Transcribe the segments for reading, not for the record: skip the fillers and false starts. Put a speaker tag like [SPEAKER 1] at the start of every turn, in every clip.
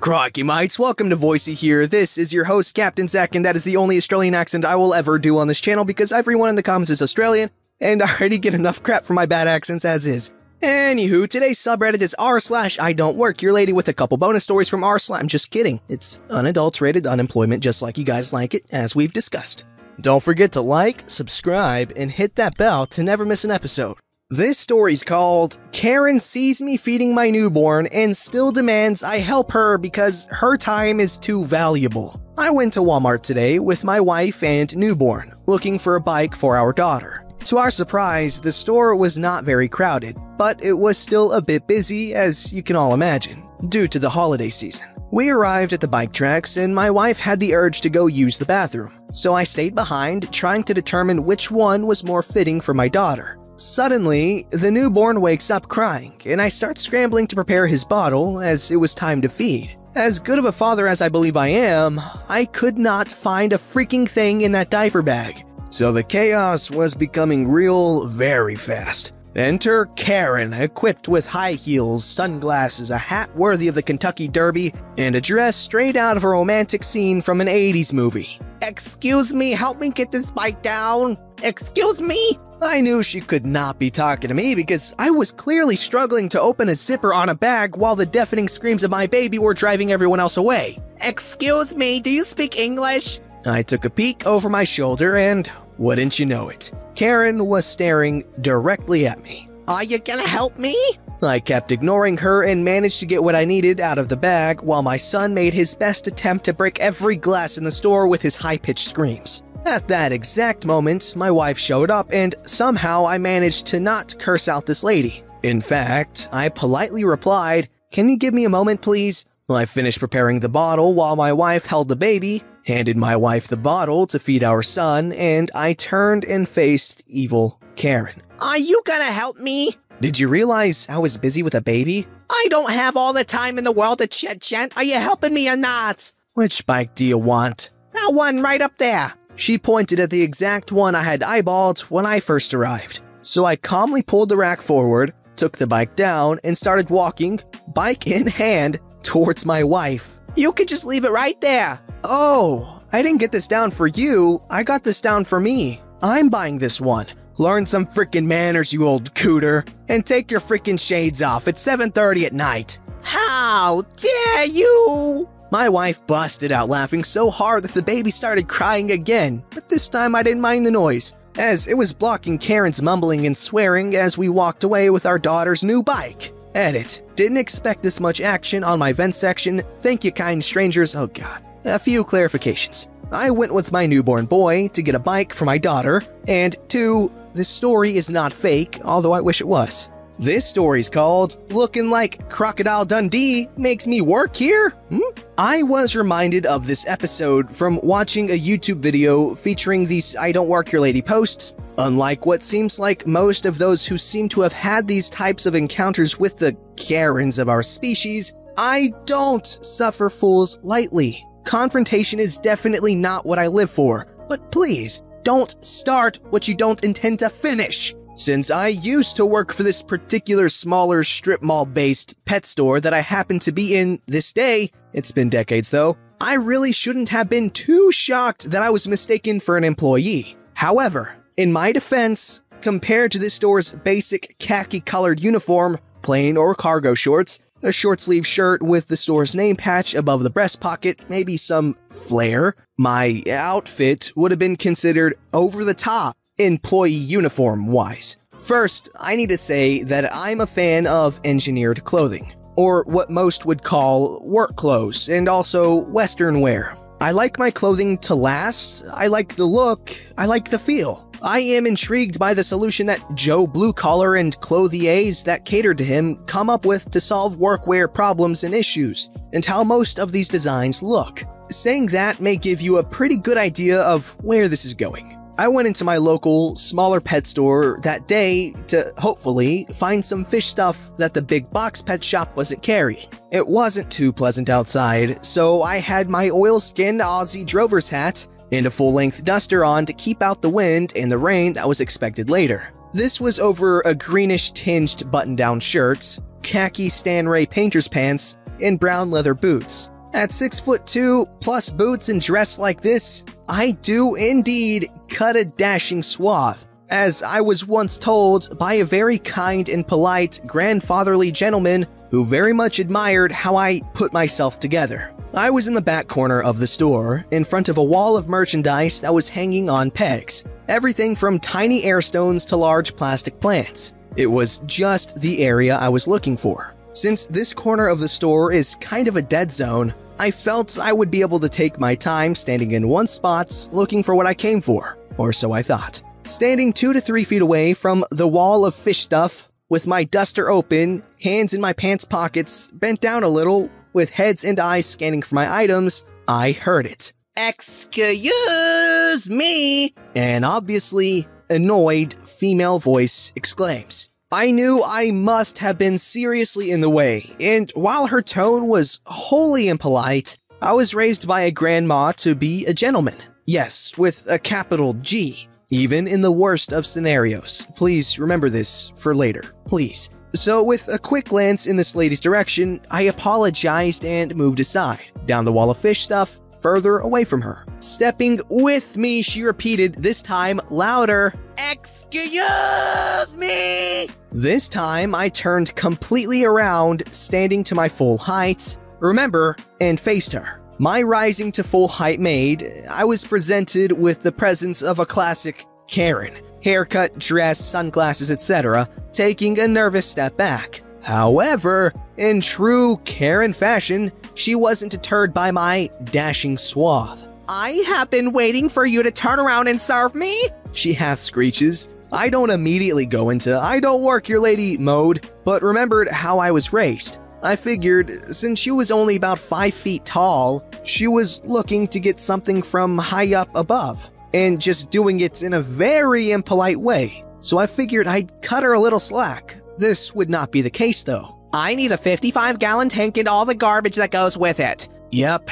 [SPEAKER 1] Crikey mates, welcome to Voicey here. This is your host, Captain Zach, and that is the only Australian accent I will ever do on this channel because everyone in the comments is Australian, and I already get enough crap for my bad accents as is. Anywho, today's subreddit is r/IDontWorkHereLady with a couple bonus stories from r/. I'm just kidding. It's unadulterated unemployment just like you guys like it, as we've discussed. Don't forget to like, subscribe, and hit that bell to never miss an episode. This story's called, Karen sees me feeding my newborn and still demands I help her because her time is too valuable. I went to Walmart today with my wife and newborn, looking for a bike for our daughter. To our surprise, the store was not very crowded, but it was still a bit busy, as you can all imagine, due to the holiday season. We arrived at the bike tracks and my wife had the urge to go use the bathroom, so I stayed behind trying to determine which one was more fitting for my daughter. Suddenly, the newborn wakes up crying, and I start scrambling to prepare his bottle as it was time to feed. As good of a father as I believe I am, I could not find a freaking thing in that diaper bag. So the chaos was becoming real very fast. Enter Karen, equipped with high heels, sunglasses, a hat worthy of the Kentucky Derby, and a dress straight out of a romantic scene from an 80s movie. "Excuse me, help me get this bike down. Excuse me?" I knew she could not be talking to me because I was clearly struggling to open a zipper on a bag while the deafening screams of my baby were driving everyone else away. "Excuse me, do you speak English?" I took a peek over my shoulder and, wouldn't you know it, Karen was staring directly at me. "Are you gonna help me?" I kept ignoring her and managed to get what I needed out of the bag while my son made his best attempt to break every glass in the store with his high-pitched screams. At that exact moment, my wife showed up and somehow I managed to not curse out this lady. In fact, I politely replied, "Can you give me a moment, please?" I finished preparing the bottle while my wife held the baby, handed my wife the bottle to feed our son, and I turned and faced evil Karen. "Are you gonna help me?" "Did you realize I was busy with a baby?" "I don't have all the time in the world to chit-chat. Are you helping me or not?" "Which bike do you want?" "That one right up there." She pointed at the exact one I had eyeballed when I first arrived. So I calmly pulled the rack forward, took the bike down, and started walking, bike in hand, towards my wife. "You could just leave it right there." "Oh, I didn't get this down for you. I got this down for me. I'm buying this one." "Learn some frickin' manners, you old cooter, and take your frickin' shades off. It's 7:30 at night." "How dare you!" My wife busted out laughing so hard that the baby started crying again, but this time I didn't mind the noise, as it was blocking Karen's mumbling and swearing as we walked away with our daughter's new bike. Edit. Didn't expect this much action on my vent section. Thank you, kind strangers. Oh god. A few clarifications. I went with my newborn boy to get a bike for my daughter, and 2, this story is not fake, although I wish it was. This story's called, Looking Like Crocodile Dundee Makes Me Work Here? I was reminded of this episode from watching a YouTube video featuring these IDontWorkHereLady posts. Unlike what seems like most of those who seem to have had these types of encounters with the Karens of our species, I don't suffer fools lightly. Confrontation is definitely not what I live for, but please, don't start what you don't intend to finish. Since I used to work for this particular smaller strip mall-based pet store that I happen to be in this day, it's been decades though, I really shouldn't have been too shocked that I was mistaken for an employee. However, in my defense, compared to this store's basic khaki-colored uniform, plain or cargo shorts, a short-sleeve shirt with the store's name patch above the breast pocket, maybe some flair, my outfit would have been considered over-the-top, employee uniform-wise. First, I need to say that I'm a fan of engineered clothing, or what most would call work clothes, and also Western wear. I like my clothing to last, I like the look, I like the feel. I am intrigued by the solution that Joe Blue Collar and clothiers that cater to him come up with to solve workwear problems and issues, and how most of these designs look. Saying that may give you a pretty good idea of where this is going. I went into my local, smaller pet store that day to, hopefully, find some fish stuff that the big box pet shop wasn't carrying. It wasn't too pleasant outside, so I had my oilskin Aussie drover's hat and a full-length duster on to keep out the wind and the rain that was expected later. This was over a greenish-tinged button-down shirt, khaki Stan Ray painter's pants, and brown leather boots. At 6'2" plus boots and dress like this, I do indeed cut a dashing swath, as I was once told by a very kind and polite grandfatherly gentleman who very much admired how I put myself together. I was in the back corner of the store, in front of a wall of merchandise that was hanging on pegs. Everything from tiny air stones to large plastic plants. It was just the area I was looking for. Since this corner of the store is kind of a dead zone, I felt I would be able to take my time standing in one spot looking for what I came for, or so I thought. Standing 2 to 3 feet away from the wall of fish stuff, with my duster open, hands in my pants pockets, bent down a little, with heads and eyes scanning for my items, I heard it. "Excuse me!" An obviously annoyed female voice exclaims. I knew I must have been seriously in the way, and while her tone was wholly impolite, I was raised by a grandma to be a gentleman. Yes, with a capital G, even in the worst of scenarios. Please remember this for later, please. So with a quick glance in this lady's direction, I apologized and moved aside, down the wall of fish stuff, further away from her. Stepping with me, she repeated, this time louder, "Excuse me!" This time, I turned completely around, standing to my full height, remember, and faced her. My rising to full height made, I was presented with the presence of a classic Karen. Haircut, dress, sunglasses, etc., taking a nervous step back. However, in true Karen fashion, she wasn't deterred by my dashing suave. "I have been waiting for you to turn around and serve me," she half screeches. I don't immediately go into "I don't work your lady" mode, but remembered how I was raised. I figured, since she was only about 5 feet tall, she was looking to get something from high up above, and just doing it in a very impolite way. So I figured I'd cut her a little slack. This would not be the case though. "I need a 55-gallon tank and all the garbage that goes with it." Yep,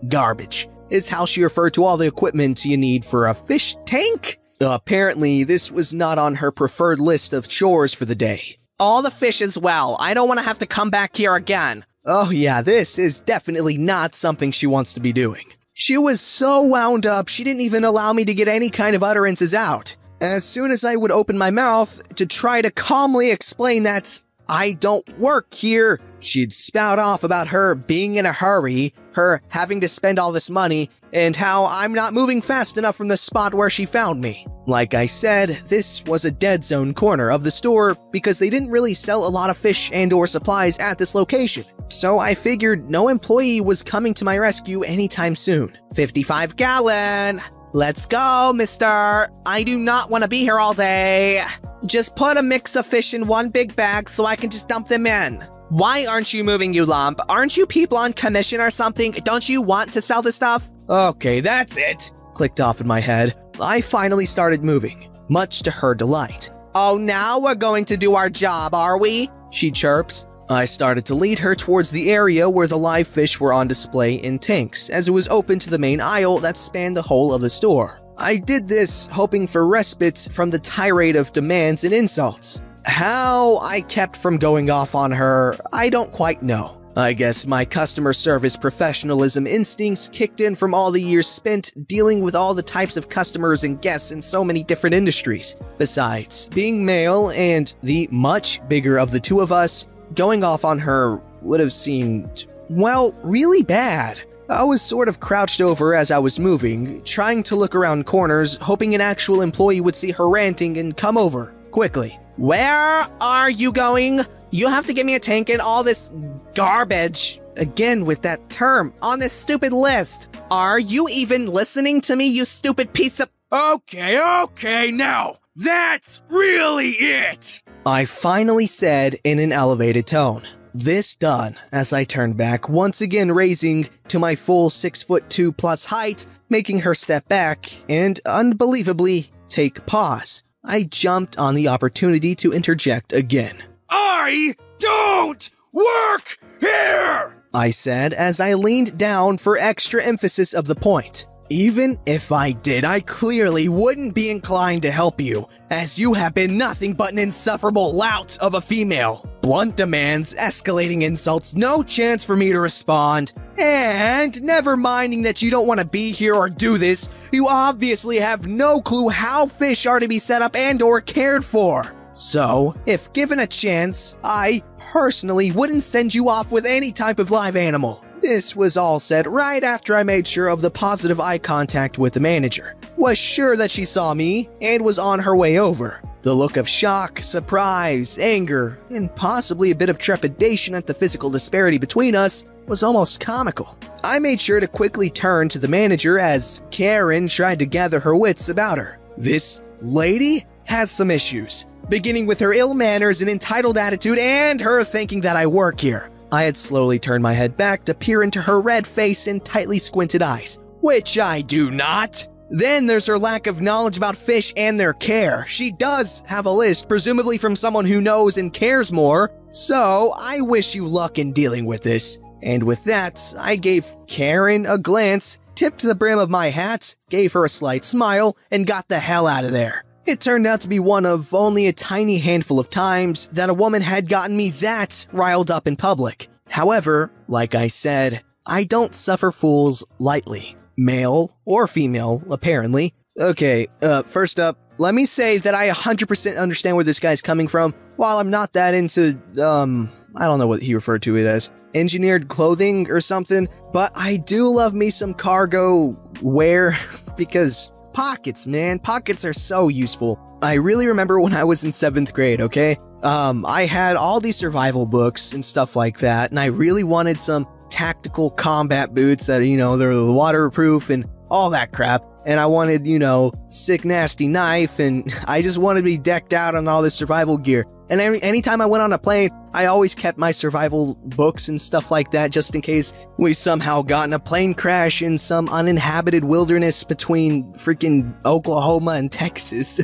[SPEAKER 1] garbage is how she referred to all the equipment you need for a fish tank. Apparently, this was not on her preferred list of chores for the day. "All the fish as well. I don't want to have to come back here again." Oh yeah, this is definitely not something she wants to be doing. She was so wound up, she didn't even allow me to get any kind of utterances out. As soon as I would open my mouth to try to calmly explain that I don't work here, she'd spout off about her being in a hurry, her having to spend all this money, and how I'm not moving fast enough from the spot where she found me. Like I said, this was a dead zone corner of the store because they didn't really sell a lot of fish and/or supplies at this location. So I figured no employee was coming to my rescue anytime soon. 55-gallon! Let's go, mister! I do not want to be here all day. Just put a mix of fish in one big bag so I can just dump them in. Why aren't you moving, you lump? Aren't you people on commission or something? Don't you want to sell this stuff? Okay, that's it. Clicked off in my head. I finally started moving, much to her delight. "Oh, now we're going to do our job, are we?" she chirps. I started to lead her towards the area where the live fish were on display in tanks, as it was open to the main aisle that spanned the whole of the store. I did this hoping for respite from the tirade of demands and insults. How I kept from going off on her, I don't quite know. I guess my customer service professionalism instincts kicked in from all the years spent dealing with all the types of customers and guests in so many different industries. Besides, being male and the much bigger of the two of us, going off on her would have seemed, well, really bad. I was sort of crouched over as I was moving, trying to look around corners, hoping an actual employee would see her ranting and come over quickly. "Where are you going? You have to give me a tank and all this garbage." Again with that term on this stupid list. "Are you even listening to me, you stupid piece of—" Okay, now, that's really it, I finally said in an elevated tone. This done, as I turned back, once again raising to my full 6'2" plus height, making her step back and, unbelievably, take pause. I jumped on the opportunity to interject again. "I don't work here!" I said as I leaned down for extra emphasis of the point. "Even if I did, I clearly wouldn't be inclined to help you, as you have been nothing but an insufferable lout of a female. Blunt demands, escalating insults, no chance for me to respond. And never minding that you don't want to be here or do this, you obviously have no clue how fish are to be set up and or cared for. So, if given a chance, I personally wouldn't send you off with any type of live animal. This was all said right after I made sure of the positive eye contact with the manager, was sure that she saw me, and was on her way over. The look of shock, surprise, anger, and possibly a bit of trepidation at the physical disparity between us was almost comical. I made sure to quickly turn to the manager as Karen tried to gather her wits about her. This lady has some issues, beginning with her ill manners and entitled attitude and her thinking that I work here. I had slowly turned my head back to peer into her red face and tightly squinted eyes, which I do not. Then there's her lack of knowledge about fish and their care. She does have a list, presumably from someone who knows and cares more, so I wish you luck in dealing with this. And with that, I gave Karen a glance, tipped the brim of my hat, gave her a slight smile, and got the hell out of there. It turned out to be one of only a tiny handful of times that a woman had gotten me that riled up in public. However, like I said, I don't suffer fools lightly. Male or female, apparently. Okay, first up, let me say that I 100% understand where this guy's coming from. While I'm not that into, I don't know what he referred to it as, engineered clothing or something, but I do love me some cargo wear because pockets, man. Pockets are so useful. I really remember when I was in 7th grade, okay? I had all these survival books and stuff like that, and I really wanted some tactical combat boots that, you know, they're waterproof and all that crap. And I wanted, you know, sick nasty knife, and I just wanted to be decked out on all this survival gear. And anytime I went on a plane, I always kept my survival books and stuff like that just in case we somehow got in a plane crash in some uninhabited wilderness between freaking Oklahoma and Texas.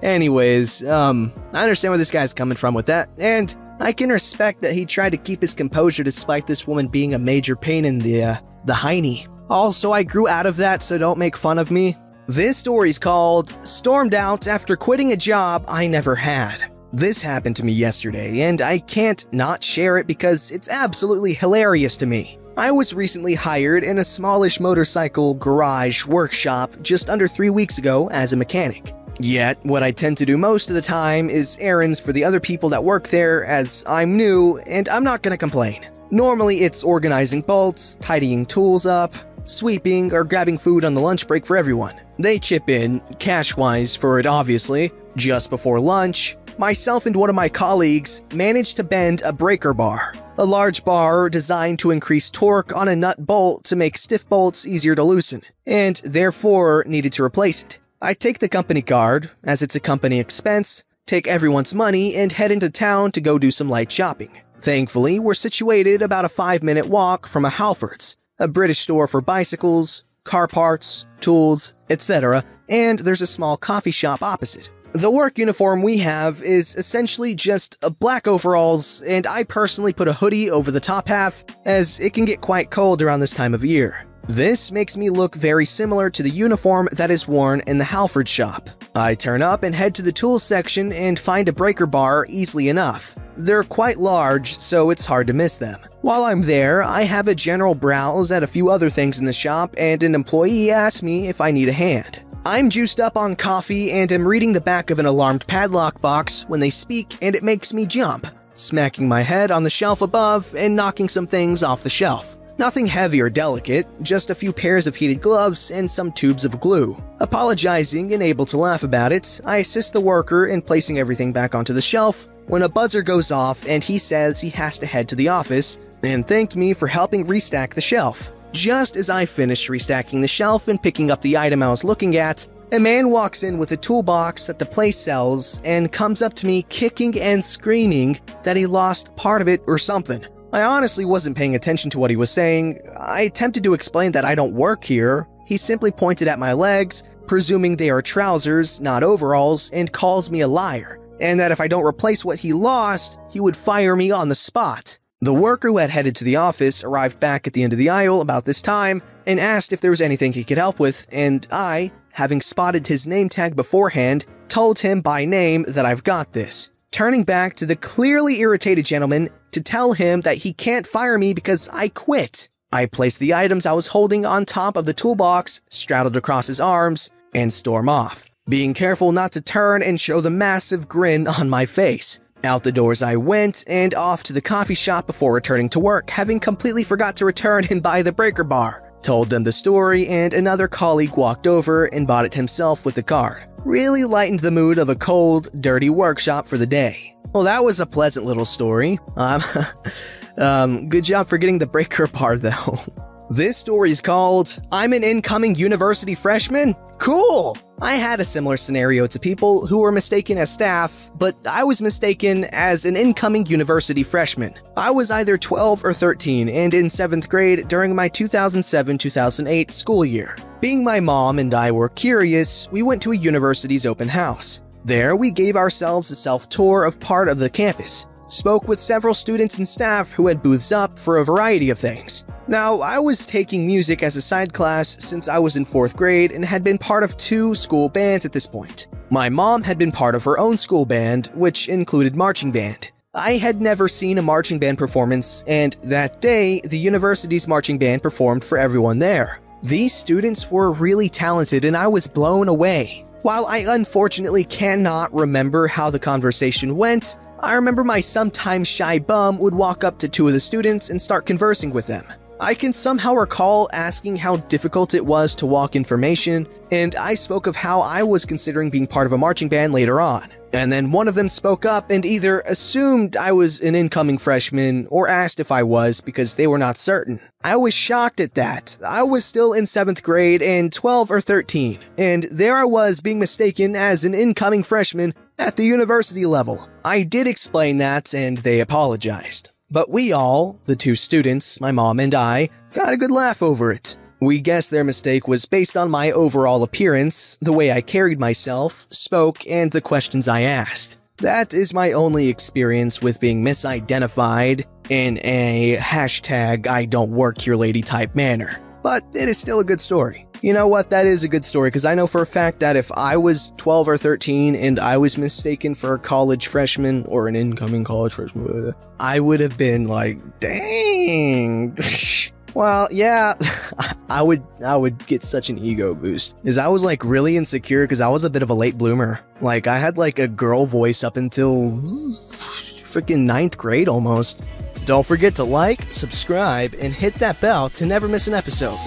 [SPEAKER 1] Anyways, I understand where this guy's coming from with that, and I can respect that he tried to keep his composure despite this woman being a major pain in the hiney. Also, I grew out of that, so don't make fun of me. This story's called Stormed Out After Quitting a Job I Never Had. This happened to me yesterday, and I can't not share it because it's absolutely hilarious to me. I was recently hired in a smallish motorcycle garage workshop just under 3 weeks ago as a mechanic. Yet, what I tend to do most of the time is errands for the other people that work there, as I'm new and I'm not gonna complain. Normally it's organizing bolts, tidying tools up, sweeping, or grabbing food on the lunch break for everyone. They chip in, cash-wise for it obviously. Just before lunch, myself and one of my colleagues managed to bend a breaker bar, a large bar designed to increase torque on a nut bolt to make stiff bolts easier to loosen, and therefore needed to replace it. I take the company card, as it's a company expense, take everyone's money, and head into town to go do some light shopping. Thankfully, we're situated about a 5-minute walk from a Halfords, a British store for bicycles, car parts, tools, etc., and there's a small coffee shop opposite. The work uniform we have is essentially just black overalls, and I personally put a hoodie over the top half, as it can get quite cold around this time of year. This makes me look very similar to the uniform that is worn in the Halford shop. I turn up and head to the tools section and find a breaker bar easily enough. They're quite large, so it's hard to miss them. While I'm there, I have a general browse at a few other things in the shop, and an employee asks me if I need a hand. I'm juiced up on coffee and am reading the back of an alarmed padlock box when they speak, and it makes me jump, smacking my head on the shelf above and knocking some things off the shelf. Nothing heavy or delicate, just a few pairs of heated gloves and some tubes of glue. Apologizing and able to laugh about it, I assist the worker in placing everything back onto the shelf when a buzzer goes off and he says he has to head to the office, and thanked me for helping restack the shelf. Just as I finished restacking the shelf and picking up the item I was looking at, a man walks in with a toolbox that the place sells and comes up to me kicking and screaming that he lost part of it or something. I honestly wasn't paying attention to what he was saying. I attempted to explain that I don't work here. He simply pointed at my legs, presuming they are trousers, not overalls, and calls me a liar, and that if I don't replace what he lost, he would fire me on the spot. The worker who had headed to the office arrived back at the end of the aisle about this time and asked if there was anything he could help with, and I, having spotted his name tag beforehand, told him by name that I've got this, turning back to the clearly irritated gentleman to tell him that he can't fire me because I quit. I place the items I was holding on top of the toolbox, straddled across his arms, and storm off, being careful not to turn and show the massive grin on my face. Out the doors I went, and off to the coffee shop before returning to work, having completely forgot to return and buy the breaker bar. Told them the story, and another colleague walked over and bought it himself with the card. Really lightened the mood of a cold, dirty workshop for the day. Well, that was a pleasant little story. Good job for getting the breaker bar, though. This story is called, I'm an incoming university freshman? Cool! I had a similar scenario to people who were mistaken as staff, but I was mistaken as an incoming university freshman. I was either 12 or 13 and in 7th grade during my 2007-2008 school year. Being my mom and I were curious, we went to a university's open house. There, we gave ourselves a self-tour of part of the campus, spoke with several students and staff who had booths up for a variety of things. Now, I was taking music as a side class since I was in 4th grade and had been part of 2 school bands at this point. My mom had been part of her own school band, which included marching band. I had never seen a marching band performance, and that day, the university's marching band performed for everyone there. These students were really talented and I was blown away. While I unfortunately cannot remember how the conversation went, I remember my sometimes shy bum would walk up to 2 of the students and start conversing with them. I can somehow recall asking how difficult it was to walk in formation, and I spoke of how I was considering being part of a marching band later on. And then one of them spoke up and either assumed I was an incoming freshman or asked if I was because they were not certain. I was shocked at that. I was still in 7th grade and 12 or 13, and there I was being mistaken as an incoming freshman at the university level. I did explain that and they apologized. But we all, the 2 students, my mom and I, got a good laugh over it. We guessed their mistake was based on my overall appearance, the way I carried myself, spoke, and the questions I asked. That is my only experience with being misidentified in a #IDontWorkHereLady type manner. But it is still a good story. You know what, that is a good story, because I know for a fact that if I was 12 or 13 and I was mistaken for a college freshman or an incoming college freshman, I would have been like, dang. Well, yeah, I would get such an ego boost, because I was like really insecure because I was a bit of a late bloomer. Like I had like a girl voice up until freaking 9th grade almost. Don't forget to like, subscribe, and hit that bell to never miss an episode.